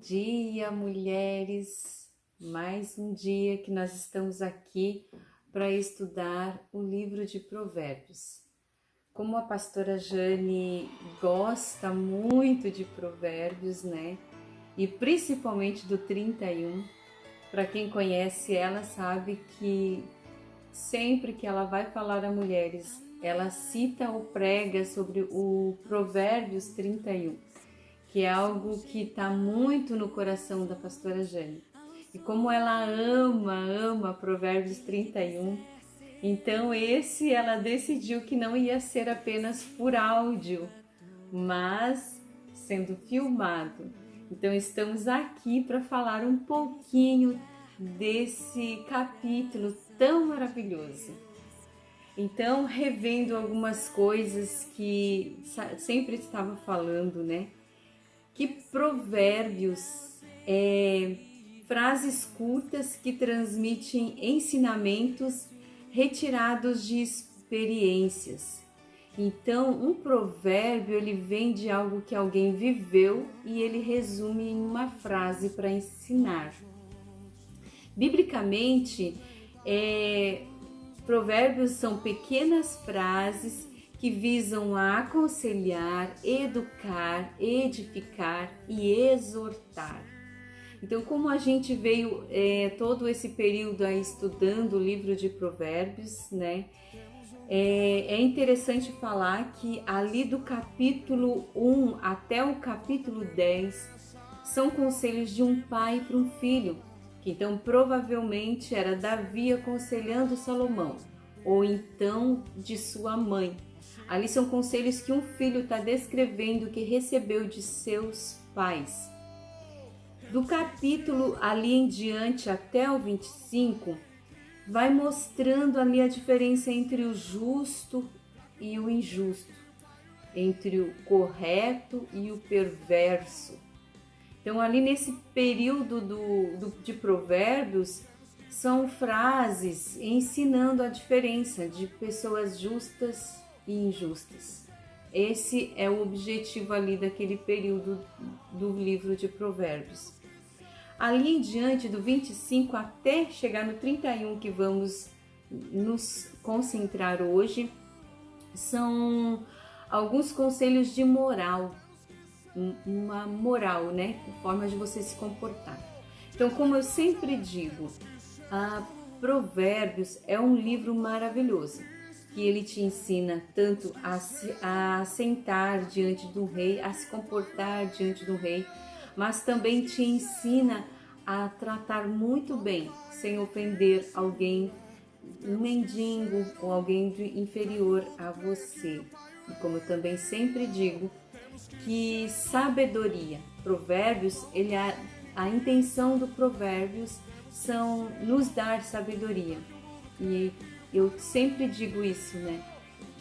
Dia, mulheres! Mais um dia que nós estamos aqui para estudar o livro de Provérbios. Como a pastora Jane gosta muito de Provérbios, né? E principalmente do 31, para quem conhece ela sabe que sempre que ela vai falar a mulheres, ela cita ou prega sobre o Provérbios 31, que é algo que está muito no coração da pastora Jane. E como ela ama Provérbios 31, então esse ela decidiu que não ia ser apenas por áudio, mas sendo filmado. Então estamos aqui para falar um pouquinho desse capítulo tão maravilhoso. Então, revendo algumas coisas que sempre estava falando, né? Que provérbios frases curtas que transmitem ensinamentos retirados de experiências. Então, um provérbio ele vem de algo que alguém viveu e ele resume em uma frase para ensinar. Biblicamente, provérbios são pequenas frases que visam aconselhar, educar, edificar e exortar. Então, como a gente veio todo esse período aí estudando o livro de Provérbios, né? É interessante falar que ali do capítulo 1 até o capítulo 10 são conselhos de um pai para um filho, que então provavelmente era Davi aconselhando Salomão, ou então de sua mãe. Ali são conselhos que um filho está descrevendo que recebeu de seus pais. Do capítulo ali em diante até o 25, vai mostrando ali a diferença entre o justo e o injusto, entre o correto e o perverso. Então ali nesse período de provérbios, são frases ensinando a diferença de pessoas justas e injustas. Esse é o objetivo ali daquele período do livro de Provérbios. Ali em diante, do 25 até chegar no 31, que vamos nos concentrar hoje, são alguns conselhos de moral, uma moral, né? Forma de você se comportar. Então, como eu sempre digo, Provérbios é um livro maravilhoso, que ele te ensina tanto a sentar diante do rei, a se comportar diante do rei, mas também te ensina a tratar muito bem, sem ofender alguém, um mendigo ou alguém inferior a você. E como eu também sempre digo, que sabedoria, Provérbios, a intenção do Provérbios são nos dar sabedoria. E eu sempre digo isso, né?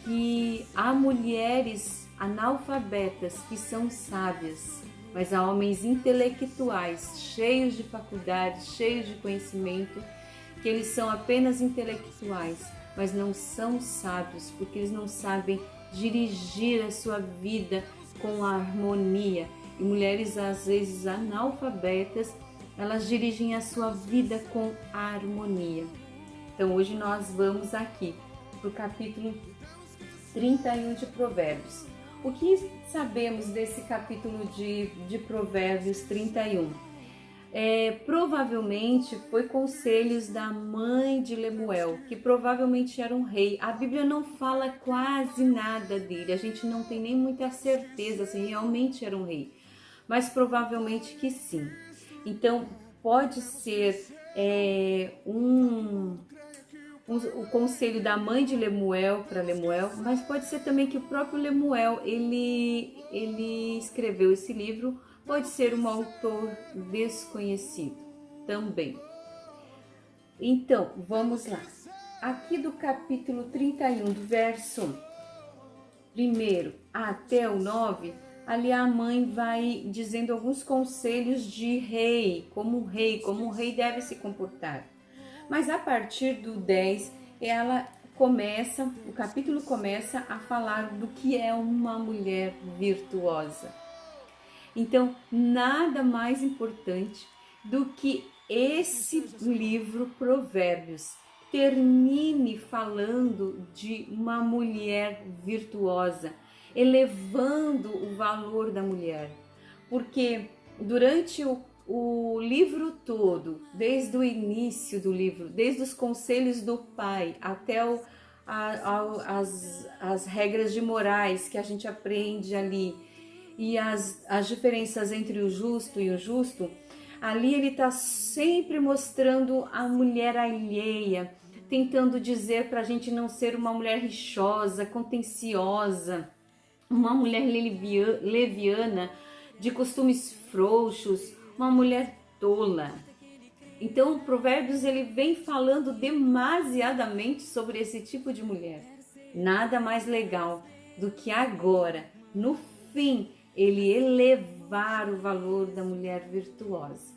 Que há mulheres analfabetas que são sábias, mas há homens intelectuais, cheios de faculdades, cheios de conhecimento, que eles são apenas intelectuais, mas não são sábios, porque eles não sabem dirigir a sua vida com harmonia. E mulheres, às vezes analfabetas, elas dirigem a sua vida com harmonia. Então hoje nós vamos aqui para o capítulo 31 de Provérbios. O que sabemos desse capítulo de Provérbios 31? Provavelmente foi conselhos da mãe de Lemuel, que provavelmente era um rei. A Bíblia não fala quase nada dele, a gente não tem nem muita certeza se realmente era um rei, mas provavelmente que sim. Então pode ser o conselho da mãe de Lemuel para Lemuel, mas pode ser também que o próprio Lemuel ele escreveu esse livro, pode ser um autor desconhecido também. Então, vamos lá. Aqui do capítulo 31, do verso 1 até o 9, ali a mãe vai dizendo alguns conselhos de rei, como o rei deve se comportar. Mas a partir do 10, o capítulo começa a falar do que é uma mulher virtuosa. Então, nada mais importante do que esse livro Provérbios termine falando de uma mulher virtuosa, elevando o valor da mulher. Porque durante o livro todo, desde o início do livro, desde os conselhos do pai até as regras de morais que a gente aprende ali e as diferenças entre o justo e o injusto, ali ele está sempre mostrando a mulher alheia, tentando dizer para a gente não ser uma mulher rixosa, contenciosa, uma mulher leviana, de costumes frouxos, uma mulher tola. Então, o Provérbios ele vem falando demasiadamente sobre esse tipo de mulher. Nada mais legal do que agora, no fim, ele elevar o valor da mulher virtuosa.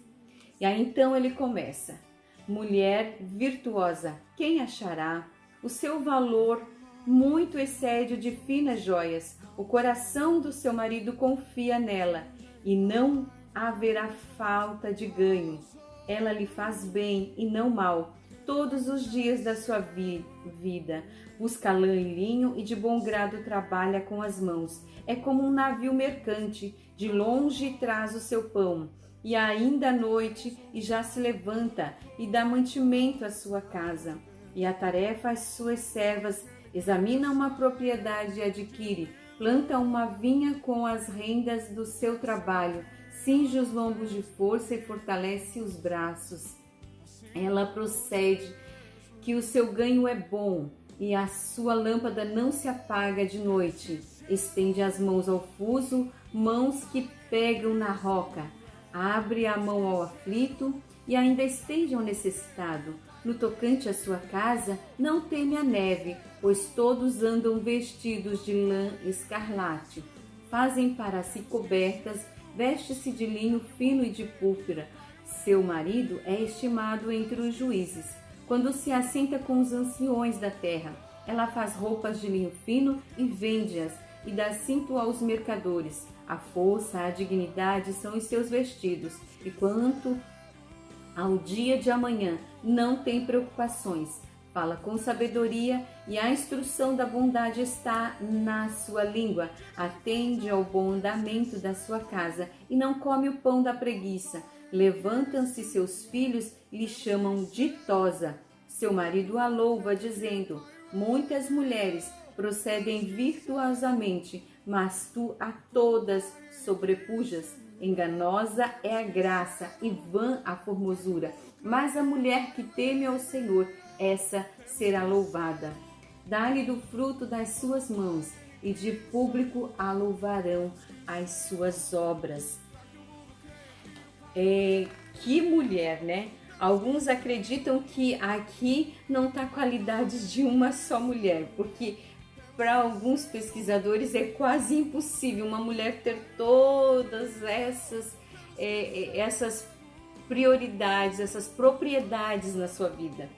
E aí então ele começa: mulher virtuosa, quem achará? O seu valor muito excede o de finas joias. O coração do seu marido confia nela e não haverá falta de ganho. Ela lhe faz bem e não mal todos os dias da sua vida. Busca lã e linho e de bom grado trabalha com as mãos. É como um navio mercante, de longe traz o seu pão. E ainda à noite e já se levanta e dá mantimento à sua casa. E a tarefa às suas servas: examina uma propriedade e adquire, planta uma vinha com as rendas do seu trabalho, cinge os lombos de força e fortalece os braços. Ela procede que o seu ganho é bom e a sua lâmpada não se apaga de noite. Estende as mãos ao fuso, mãos que pegam na roca. Abre a mão ao aflito e ainda estende ao necessitado. No tocante à sua casa, não teme a neve, pois todos andam vestidos de lã escarlate. Fazem para si cobertas, veste-se de linho fino e de púrpura. Seu marido é estimado entre os juízes. Quando se assenta com os anciões da terra, ela faz roupas de linho fino e vende-as, e dá cinto aos mercadores. A força, a dignidade são os seus vestidos, e quanto ao dia de amanhã, não tem preocupações. Fala com sabedoria e a instrução da bondade está na sua língua. Atende ao bom andamento da sua casa e não come o pão da preguiça. Levantam-se seus filhos e lhe chamam ditosa. Seu marido a louva, dizendo: muitas mulheres procedem virtuosamente, mas tu a todas sobrepujas. Enganosa é a graça e vã a formosura, mas a mulher que teme ao Senhor, essa será louvada. Dá-lhe do fruto das suas mãos, e de público a louvarão as suas obras. Que mulher, né? Alguns acreditam que aqui não está a qualidade de uma só mulher, porque para alguns pesquisadores é quase impossível uma mulher ter todas essas prioridades, essas propriedades na sua vida.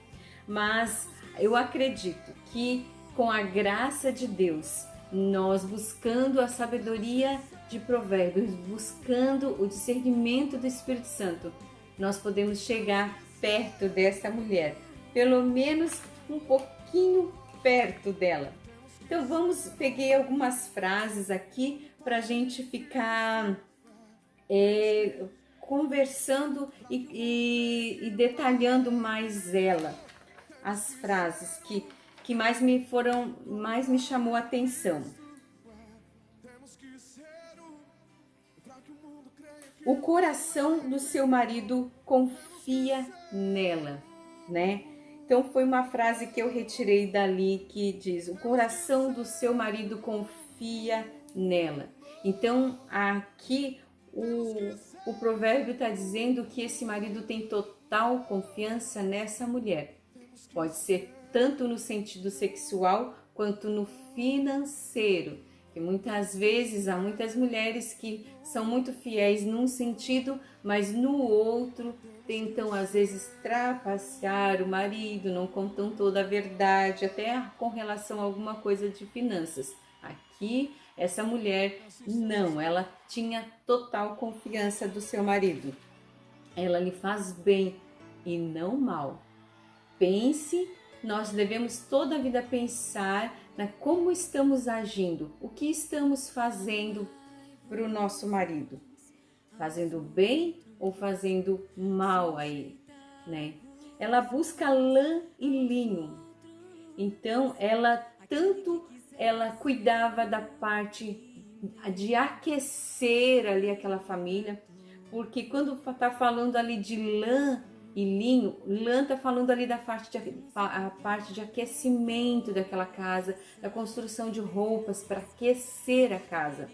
Mas eu acredito que com a graça de Deus, nós buscando a sabedoria de Provérbios, buscando o discernimento do Espírito Santo, nós podemos chegar perto dessa mulher, pelo menos um pouquinho perto dela. Então peguei algumas frases aqui para a gente ficar conversando e detalhando mais ela. As frases que mais me chamou a atenção. O coração do seu marido confia nela, né? Então foi uma frase que eu retirei dali que diz: o coração do seu marido confia nela. Então aqui o provérbio está dizendo que esse marido tem total confiança nessa mulher. Pode ser tanto no sentido sexual quanto no financeiro. E muitas vezes há muitas mulheres que são muito fiéis num sentido, mas no outro tentam às vezes trapacear o marido, não contam toda a verdade, até com relação a alguma coisa de finanças. Aqui Essa mulher, não, ela tinha total confiança do seu marido. Ela lhe faz bem e não mal. Pense, nós devemos toda a vida pensar na como estamos agindo, o que estamos fazendo para o nosso marido, fazendo bem ou fazendo mal a ele, né? Ela busca lã e linho, então ela cuidava da parte de aquecer ali aquela família, porque quando está falando ali de lã e linho, lã está falando ali da a parte de aquecimento daquela casa, da construção de roupas para aquecer a casa.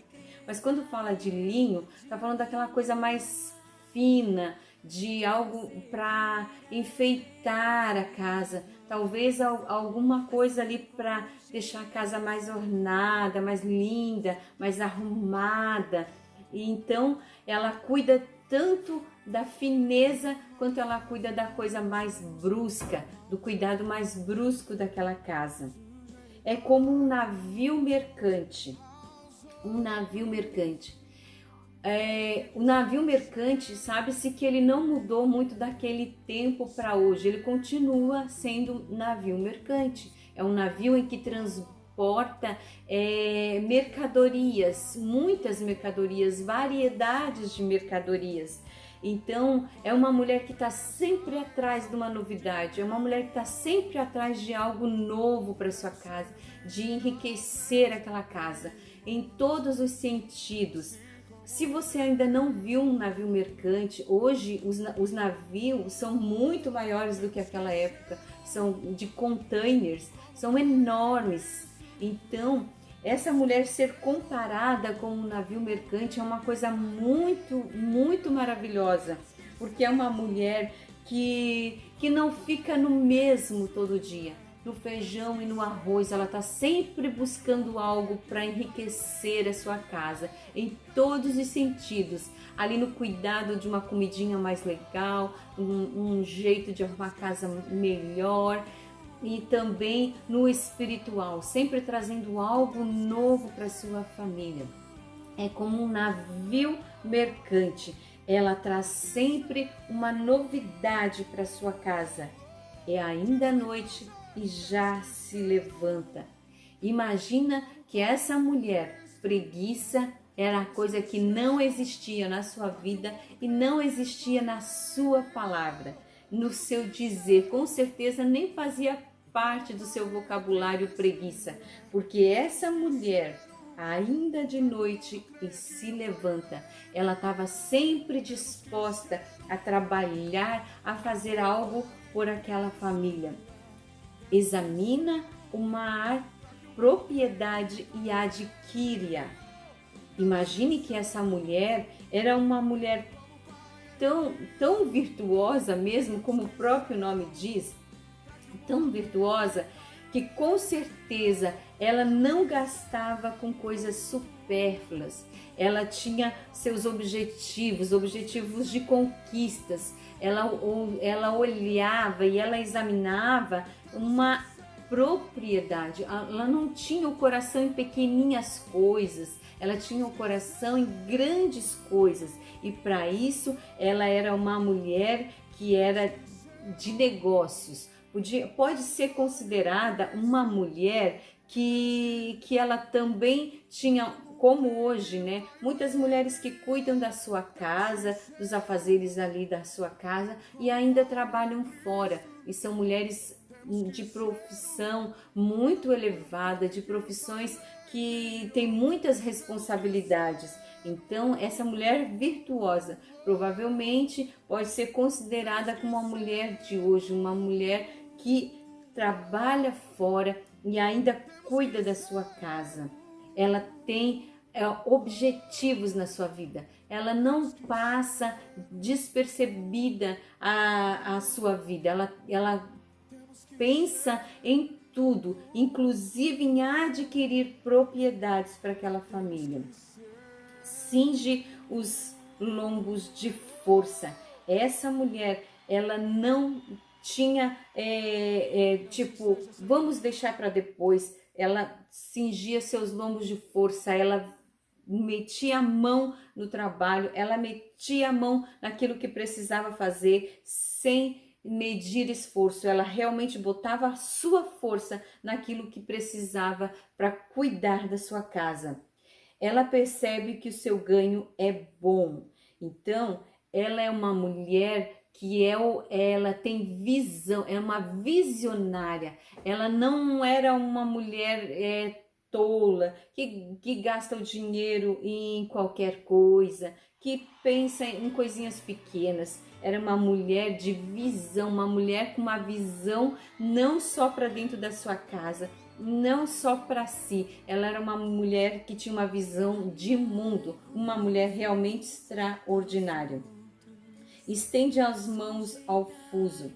Mas quando fala de linho, está falando daquela coisa mais fina, de algo para enfeitar a casa, talvez alguma coisa ali para deixar a casa mais ornada, mais linda, mais arrumada. E então ela cuida tanto da fineza quanto ela cuida da coisa mais brusca, do cuidado mais brusco daquela casa. É como um navio mercante. Um navio mercante. O navio mercante, sabe-se que ele não mudou muito daquele tempo para hoje, ele continua sendo navio mercante. É um navio em que transporta mercadorias, muitas mercadorias, variedades de mercadorias. Então, é uma mulher que está sempre atrás de uma novidade, é uma mulher que está sempre atrás de algo novo para sua casa, de enriquecer aquela casa, em todos os sentidos. Se você ainda não viu um navio mercante, hoje os navios são muito maiores do que aquela época, são de containers, são enormes. Então, essa mulher ser comparada com um navio mercante é uma coisa muito, muito maravilhosa, porque é uma mulher que não fica no mesmo todo dia. No feijão e no arroz, ela está sempre buscando algo para enriquecer a sua casa, em todos os sentidos. Ali no cuidado de uma comidinha mais legal, um jeito de arrumar a casa melhor, e também no espiritual, sempre trazendo algo novo para sua família. É como um navio mercante, ela traz sempre uma novidade para sua casa. É ainda noite e já se levanta. Imagina que essa mulher, preguiça era a coisa que não existia na sua vida e não existia na sua palavra, no seu dizer. Com certeza nem fazia parte do seu vocabulário preguiça, porque essa mulher, ainda de noite e se levanta, ela estava sempre disposta a trabalhar, a fazer algo por aquela família. Examina uma propriedade e adquire-a. Imagine que essa mulher era uma mulher tão virtuosa mesmo, como o próprio nome diz, tão virtuosa, que com certeza ela não gastava com coisas supérfluas. Ela tinha seus objetivos de conquistas. Ela olhava e ela examinava uma propriedade. Ela não tinha o coração em pequeninhas coisas, ela tinha o coração em grandes coisas. E para isso ela era uma mulher que era de negócios. Pode ser considerada uma mulher que ela também tinha, como hoje, né? Muitas mulheres que cuidam da sua casa, dos afazeres ali da sua casa e ainda trabalham fora. E são mulheres de profissão muito elevada, de profissões que têm muitas responsabilidades. Então, essa mulher virtuosa provavelmente pode ser considerada como uma mulher de hoje, uma mulher que trabalha fora e ainda cuida da sua casa. Ela tem objetivos na sua vida. Ela não passa despercebida a sua vida. Ela pensa em tudo, inclusive em adquirir propriedades para aquela família. Cinge os lombos de força. Essa mulher, ela não tinha tipo, vamos deixar para depois, ela cingia seus lombos de força, ela metia a mão no trabalho, ela metia a mão naquilo que precisava fazer sem medir esforço. Ela realmente botava a sua força naquilo que precisava para cuidar da sua casa. Ela percebe que o seu ganho é bom. Então, ela é uma mulher que ela tem visão, é uma visionária. Ela não era uma mulher tola, que gasta o dinheiro em qualquer coisa, que pensa em coisinhas pequenas. Era uma mulher de visão, uma mulher com uma visão não só para dentro da sua casa, não só para si. Ela era uma mulher que tinha uma visão de mundo, uma mulher realmente extraordinária. Estende as mãos ao fuso.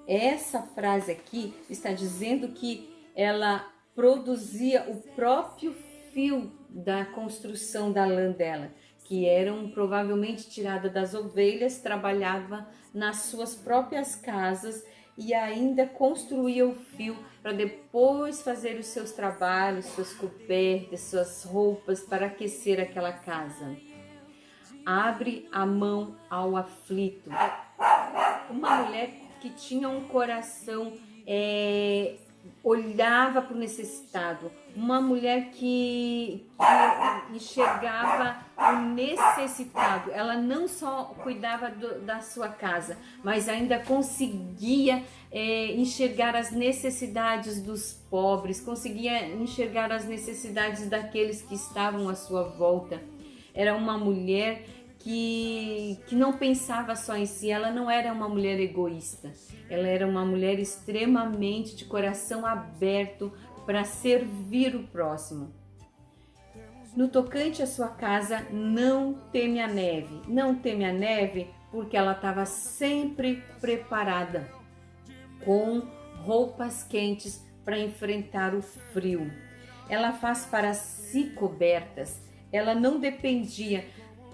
Essa frase aqui está dizendo que ela produzia o próprio fio da construção da lã dela, que eram provavelmente tiradas das ovelhas, trabalhava nas suas próprias casas e ainda construía o fio para depois fazer os seus trabalhos, suas cobertas, suas roupas para aquecer aquela casa. Abre a mão ao aflito. Uma mulher que tinha um coração, olhava para o necessitado, uma mulher que enxergava o necessitado. Ela não só cuidava da sua casa, mas ainda conseguia enxergar as necessidades dos pobres, conseguia enxergar as necessidades daqueles que estavam à sua volta. Era uma mulher que não pensava só em si, ela não era uma mulher egoísta, ela era uma mulher extremamente de coração aberto para servir o próximo. No tocante à sua casa, não teme a neve. Não teme a neve porque ela estava sempre preparada, com roupas quentes para enfrentar o frio. Ela faz para si cobertas, ela não dependia.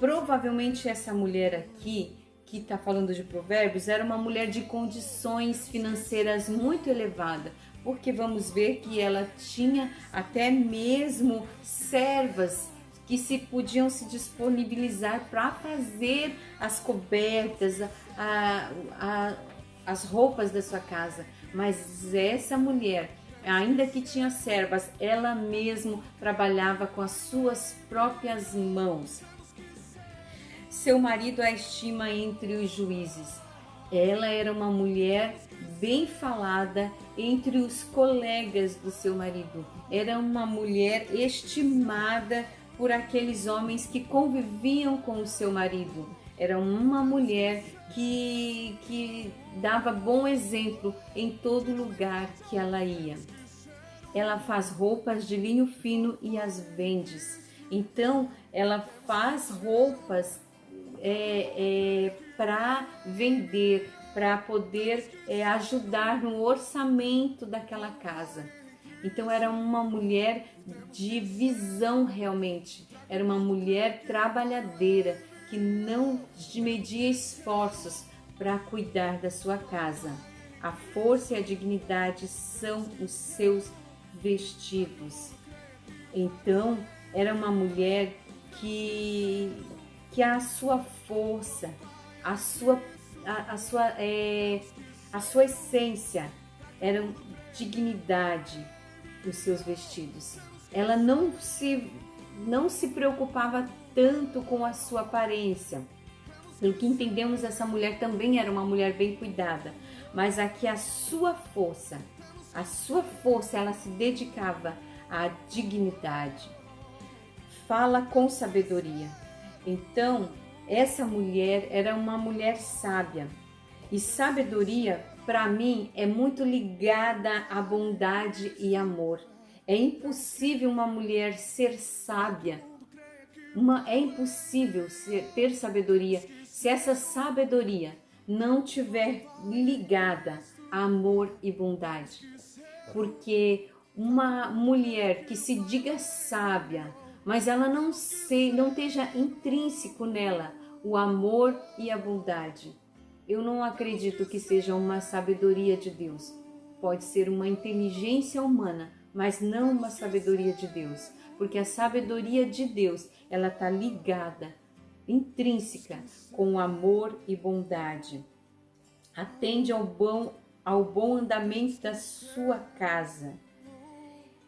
Provavelmente essa mulher aqui, que está falando de Provérbios, era uma mulher de condições financeiras muito elevadas, porque vamos ver que ela tinha até mesmo servas que podiam se disponibilizar para fazer as cobertas, as roupas da sua casa. Mas essa mulher, ainda que tinha servas, ela mesma trabalhava com as suas próprias mãos. Seu marido a estima entre os juízes. Ela era uma mulher bem falada entre os colegas do seu marido. Era uma mulher estimada por aqueles homens que conviviam com o seu marido. Era uma mulher que dava bom exemplo em todo lugar que ela ia. Ela faz roupas de linho fino e as vende. Então, ela faz roupas para vender, para poder ajudar no orçamento daquela casa. Então era uma mulher de visão realmente, era uma mulher trabalhadeira que não media esforços para cuidar da sua casa. A força e a dignidade são os seus vestidos. Então era uma mulher que a sua força, a sua essência era dignidade dos seus vestidos. Ela não se preocupava tanto com a sua aparência. Pelo que entendemos, essa mulher também era uma mulher bem cuidada, mas aqui a sua força, ela se dedicava à dignidade. Fala com sabedoria. Então, essa mulher era uma mulher sábia. E sabedoria, para mim, é muito ligada à bondade e amor. É impossível uma mulher ser sábia. É impossível ter sabedoria se essa sabedoria não tiver ligada a amor e bondade. Porque uma mulher que se diga sábia, mas ela não esteja intrínseco nela o amor e a bondade, eu não acredito que seja uma sabedoria de Deus. Pode ser uma inteligência humana, mas não uma sabedoria de Deus, porque a sabedoria de Deus, ela está ligada, intrínseca, com amor e bondade. Atende ao bom andamento da sua casa.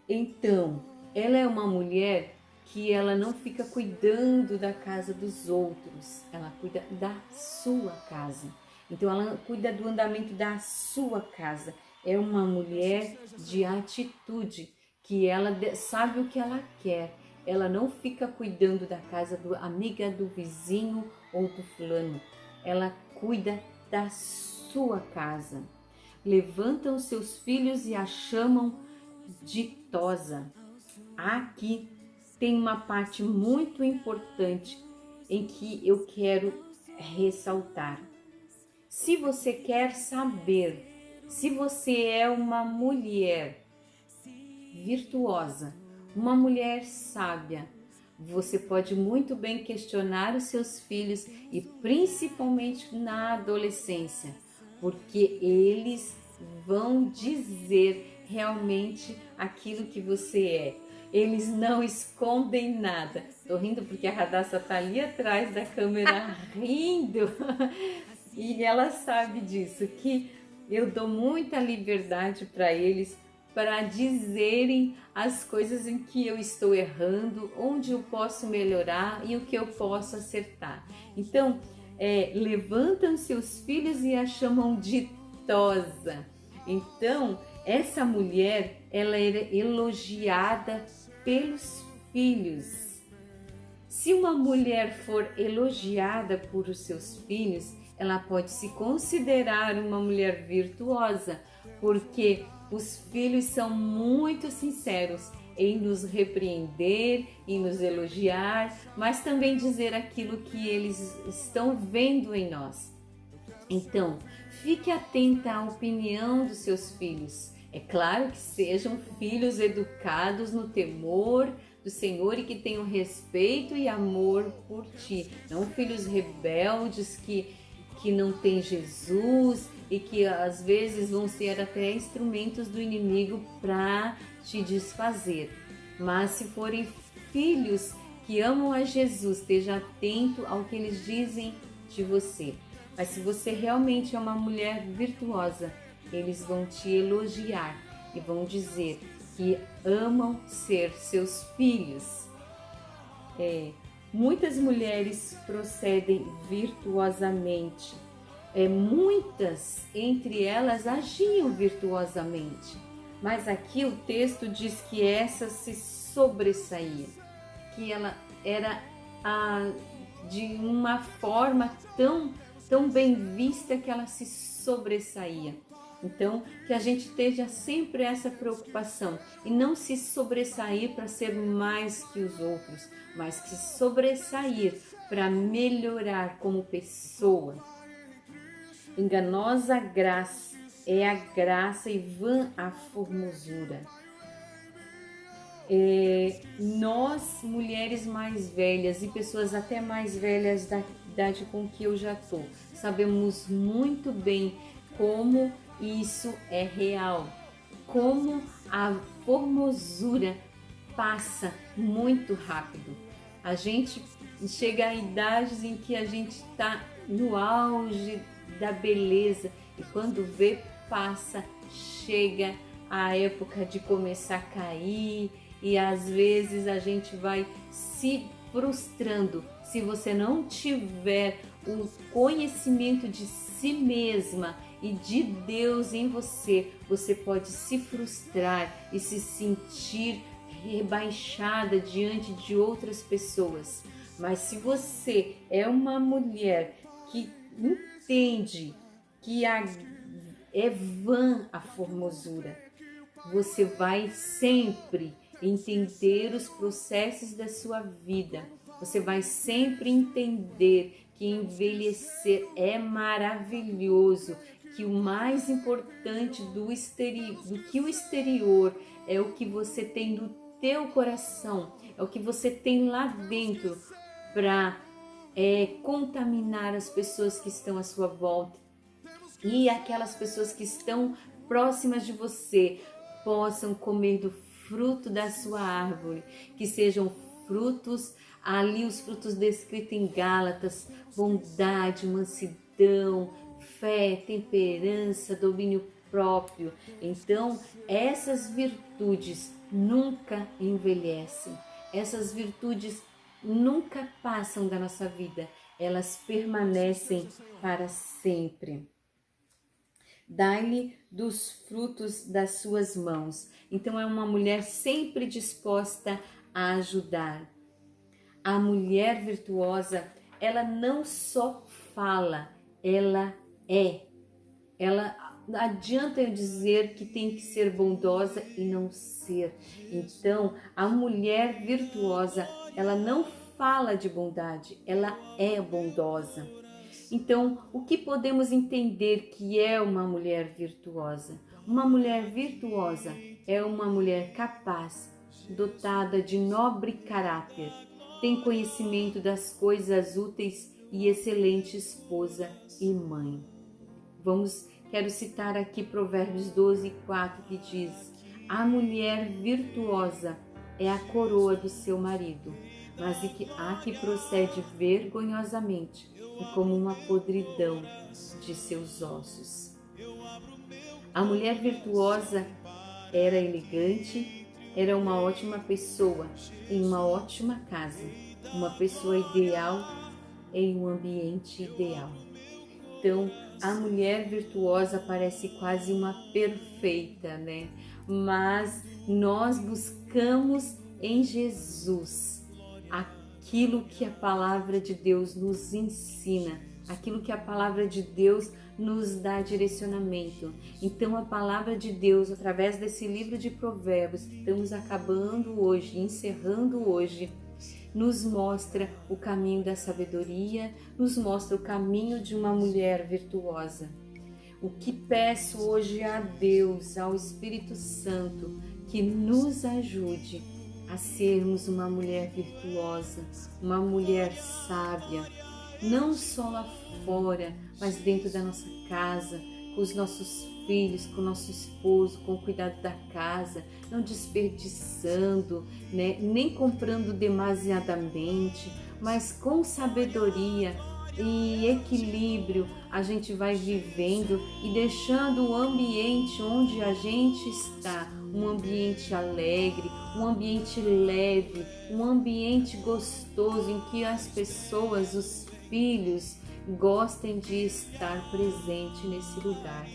Então, ela é uma mulher que ela não fica cuidando da casa dos outros, ela cuida da sua casa. Então, ela cuida do andamento da sua casa. É uma mulher de atitude, que ela sabe o que ela quer. Ela não fica cuidando da casa da amiga, do vizinho ou do fulano. Ela cuida da sua casa. Levantam seus filhos e a chamam ditosa. Aqui tem uma parte muito importante em que eu quero ressaltar. Se você quer saber se você é uma mulher virtuosa, uma mulher sábia, você pode muito bem questionar os seus filhos e principalmente na adolescência, porque eles vão dizer realmente aquilo que você é. Eles não escondem nada. Tô rindo porque a Radassa tá ali atrás da câmera rindo e ela sabe disso, que eu dou muita liberdade para eles para dizerem as coisas em que eu estou errando, onde eu posso melhorar e o que eu posso acertar. Então, levantam seus filhos e a chamam ditosa. Então, essa mulher, ela era elogiada pelos filhos. Se uma mulher for elogiada por os seus filhos, ela pode se considerar uma mulher virtuosa, porque os filhos são muito sinceros em nos repreender, em nos elogiar, mas também dizer aquilo que eles estão vendo em nós. Então, fique atenta à opinião dos seus filhos. É claro que sejam filhos educados no temor do Senhor e que tenham respeito e amor por ti. Não filhos rebeldes que não têm Jesus e que às vezes vão ser até instrumentos do inimigo para te desfazer. Mas se forem filhos que amam a Jesus, esteja atento ao que eles dizem de você. Mas se você realmente é uma mulher virtuosa, eles vão te elogiar e vão dizer que amam ser seus filhos. Muitas mulheres procedem virtuosamente. Muitas entre elas agiam virtuosamente. Mas aqui o texto diz que essa se sobressaía, que ela era de uma forma tão bem vista que ela se sobressaía. Então, que a gente esteja sempre essa preocupação e não se sobressair para ser mais que os outros, mas que sobressair para melhorar como pessoa. Enganosa graça é a graça e vã a formosura. Nós, mulheres mais velhas e pessoas até mais velhas da idade com que eu já estou, sabemos muito bem como isso é real, como a formosura passa muito rápido. A gente chega a idades em que a gente está no auge da beleza e quando vê, passa, chega a época de começar a cair e às vezes a gente vai se frustrando. Se você não tiver o conhecimento de si mesma e de Deus em você, você pode se frustrar e se sentir rebaixada diante de outras pessoas. Mas se você é uma mulher que entende que é vã a formosura, você vai sempre entender os processos da sua vida. Você vai sempre entender que envelhecer é maravilhoso, que o mais importante do que o exterior é o que você tem no teu coração, é o que você tem lá dentro para contaminar as pessoas que estão à sua volta e aquelas pessoas que estão próximas de você possam comer do fruto da sua árvore, que sejam frutos, ali os frutos descritos em Gálatas, bondade, mansidão, fé, temperança, domínio próprio. Então, essas virtudes nunca envelhecem, essas virtudes nunca passam da nossa vida, elas permanecem para sempre. Dai-lhe dos frutos das suas mãos. Então é uma mulher sempre disposta a ajudar. A mulher virtuosa, ela não só fala, ela é. Ela adianta eu dizer que tem que ser bondosa e não ser. Então, a mulher virtuosa, ela não fala de bondade, ela é bondosa. Então, o que podemos entender que é uma mulher virtuosa? Uma mulher virtuosa é uma mulher capaz, dotada de nobre caráter, tem conhecimento das coisas úteis e excelente esposa e mãe. Quero citar aqui Provérbios 12:4, que diz: a mulher virtuosa é a coroa do seu marido, mas a que procede vergonhosamente é como uma podridão de seus ossos. A mulher virtuosa era elegante, era uma ótima pessoa em uma ótima casa, uma pessoa ideal em um ambiente ideal. Então, a mulher virtuosa parece quase uma perfeita, né? Mas nós buscamos em Jesus aquilo que a palavra de Deus nos ensina, aquilo que a palavra de Deus nos dá direcionamento. Então, a palavra de Deus, através desse livro de Provérbios que estamos acabando hoje, encerrando hoje, nos mostra o caminho da sabedoria, nos mostra o caminho de uma mulher virtuosa. O que peço hoje a Deus, ao Espírito Santo, que nos ajude a sermos uma mulher virtuosa, uma mulher sábia, não só lá fora, mas dentro da nossa casa, com os nossos filhos, com o nosso esposo, com o cuidado da casa, não desperdiçando, né? Nem comprando demasiadamente, mas com sabedoria e equilíbrio a gente vai vivendo e deixando o ambiente onde a gente está, um ambiente alegre, um ambiente leve, um ambiente gostoso em que as pessoas, os filhos, gostem de estar presente nesse lugar.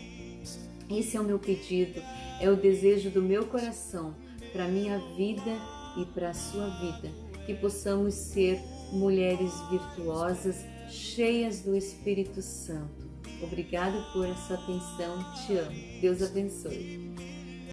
Esse é o meu pedido, é o desejo do meu coração para a minha vida e para a sua vida, que possamos ser mulheres virtuosas, cheias do Espírito Santo. Obrigada por sua atenção, te amo. Deus abençoe.